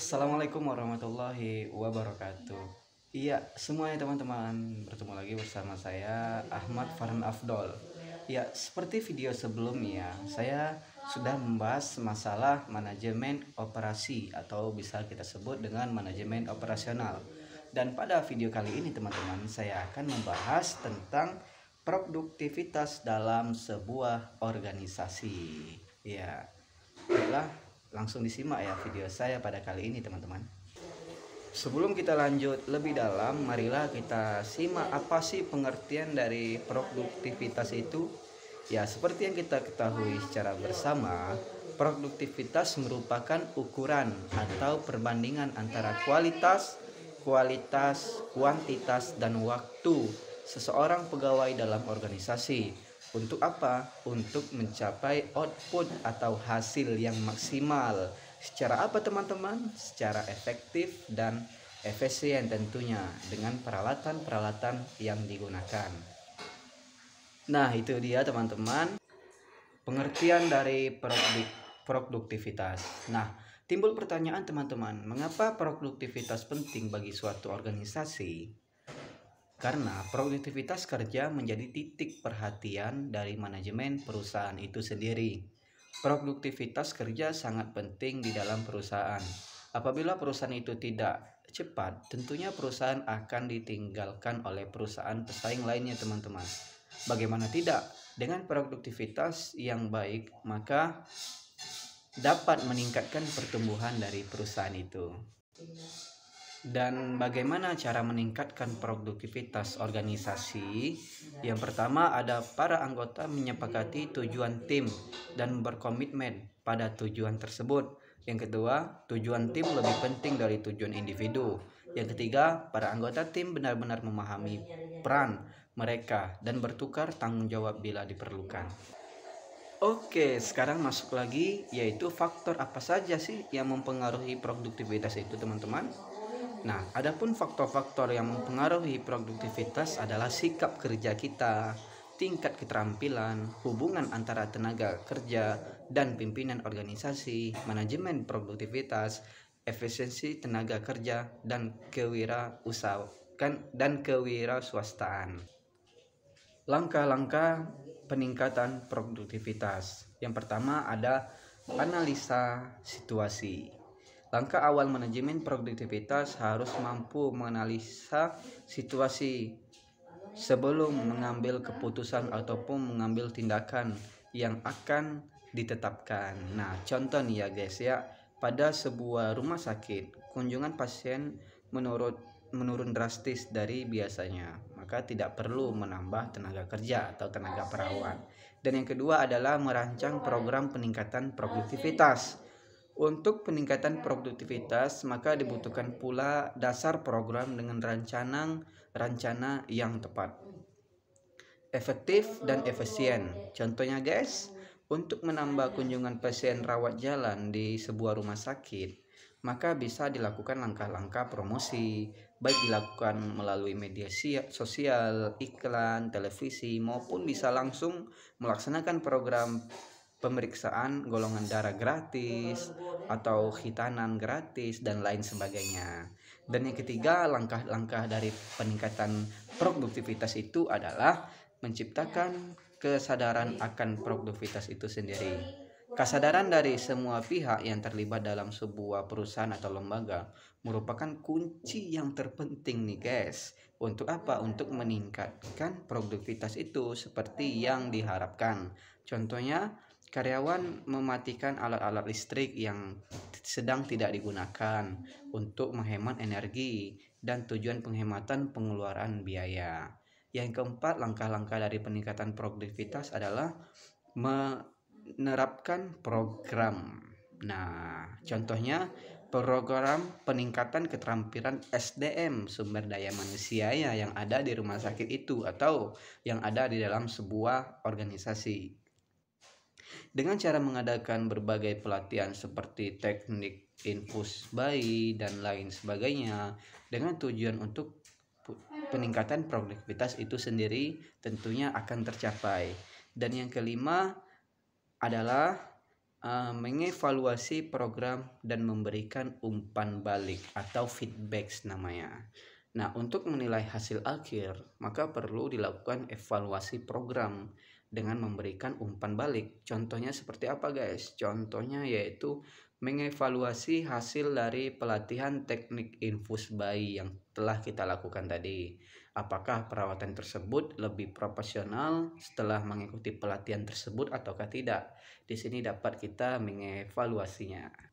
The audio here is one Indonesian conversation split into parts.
Assalamualaikum warahmatullahi wabarakatuh. Iya, semuanya teman-teman, bertemu lagi bersama saya Ahmad Farhan Afdol. Ya, seperti video sebelumnya, saya sudah membahas masalah manajemen operasi atau bisa kita sebut dengan manajemen operasional. Dan pada video kali ini teman-teman, saya akan membahas tentang produktivitas dalam sebuah organisasi. Ya, baiklah, langsung disimak ya video saya pada kali ini teman-teman. Sebelum kita lanjut lebih dalam, marilah kita simak apa sih pengertian dari produktivitas itu. Ya, seperti yang kita ketahui secara bersama, produktivitas merupakan ukuran atau perbandingan antara kualitas, kuantitas, dan waktu seseorang pegawai dalam organisasi. Untuk apa? Untuk mencapai output atau hasil yang maksimal. Secara apa teman-teman? Secara efektif dan efisien tentunya dengan peralatan-peralatan yang digunakan. Nah, itu dia teman-teman pengertian dari produktivitas. Nah, timbul pertanyaan teman-teman, mengapa produktivitas penting bagi suatu organisasi? Karena produktivitas kerja menjadi titik perhatian dari manajemen perusahaan itu sendiri. Produktivitas kerja sangat penting di dalam perusahaan. Apabila perusahaan itu tidak cepat, tentunya perusahaan akan ditinggalkan oleh perusahaan pesaing lainnya, teman-teman. Bagaimana tidak? Dengan produktivitas yang baik, maka dapat meningkatkan pertumbuhan dari perusahaan itu. Dan bagaimana cara meningkatkan produktivitas organisasi? Yang pertama, ada para anggota menyepakati tujuan tim dan berkomitmen pada tujuan tersebut. Yang kedua, tujuan tim lebih penting dari tujuan individu. Yang ketiga, para anggota tim benar-benar memahami peran mereka dan bertukar tanggung jawab bila diperlukan. Oke, sekarang masuk lagi, yaitu faktor apa saja sih yang mempengaruhi produktivitas itu, teman-teman? Nah, adapun faktor-faktor yang mempengaruhi produktivitas adalah sikap kerja kita, tingkat keterampilan, hubungan antara tenaga kerja dan pimpinan organisasi, manajemen produktivitas, efisiensi tenaga kerja, dan kewirausahaan. Langkah-langkah peningkatan produktivitas. Yang pertama ada analisa situasi. Langkah awal manajemen produktivitas harus mampu menganalisa situasi sebelum mengambil keputusan ataupun mengambil tindakan yang akan ditetapkan. Nah, contoh nih ya guys ya, pada sebuah rumah sakit, kunjungan pasien menurun drastis dari biasanya, maka tidak perlu menambah tenaga kerja atau tenaga perawat. Dan yang kedua adalah merancang program peningkatan produktivitas. Untuk peningkatan produktivitas, maka dibutuhkan pula dasar program dengan rencana yang tepat, efektif dan efisien. Contohnya guys, untuk menambah kunjungan pasien rawat jalan di sebuah rumah sakit, maka bisa dilakukan langkah-langkah promosi, baik dilakukan melalui media sosial, iklan, televisi, maupun bisa langsung melaksanakan program pemeriksaan golongan darah gratis atau khitanan gratis dan lain sebagainya. Dan yang ketiga, langkah-langkah dari peningkatan produktivitas itu adalah menciptakan kesadaran akan produktivitas itu sendiri. Kesadaran dari semua pihak yang terlibat dalam sebuah perusahaan atau lembaga merupakan kunci yang terpenting nih guys. Untuk apa? Untuk meningkatkan produktivitas itu seperti yang diharapkan. Contohnya, karyawan mematikan alat-alat listrik yang sedang tidak digunakan untuk menghemat energi dan tujuan penghematan pengeluaran biaya. Yang keempat, langkah-langkah dari peningkatan produktivitas adalah menerapkan program. Nah, contohnya program peningkatan keterampilan SDM, sumber daya manusia yang ada di rumah sakit itu atau yang ada di dalam sebuah organisasi. Dengan cara mengadakan berbagai pelatihan seperti teknik infus bayi dan lain sebagainya, dengan tujuan untuk peningkatan produktivitas itu sendiri tentunya akan tercapai. Dan yang kelima adalah mengevaluasi program dan memberikan umpan balik atau feedback namanya. Nah, untuk menilai hasil akhir, maka perlu dilakukan evaluasi program dengan memberikan umpan balik. Contohnya seperti apa, guys? Contohnya yaitu mengevaluasi hasil dari pelatihan teknik infus bayi yang telah kita lakukan tadi. Apakah perawatan tersebut lebih profesional setelah mengikuti pelatihan tersebut ataukah tidak? Di sini dapat kita mengevaluasinya.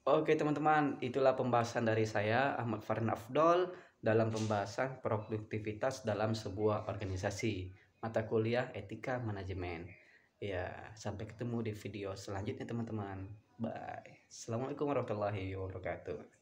Oke teman-teman, itulah pembahasan dari saya Ahmad Farhan Afdol dalam pembahasan produktivitas dalam sebuah organisasi, mata kuliah etika manajemen. Ya, sampai ketemu di video selanjutnya teman-teman. Bye. Assalamualaikum warahmatullahi wabarakatuh.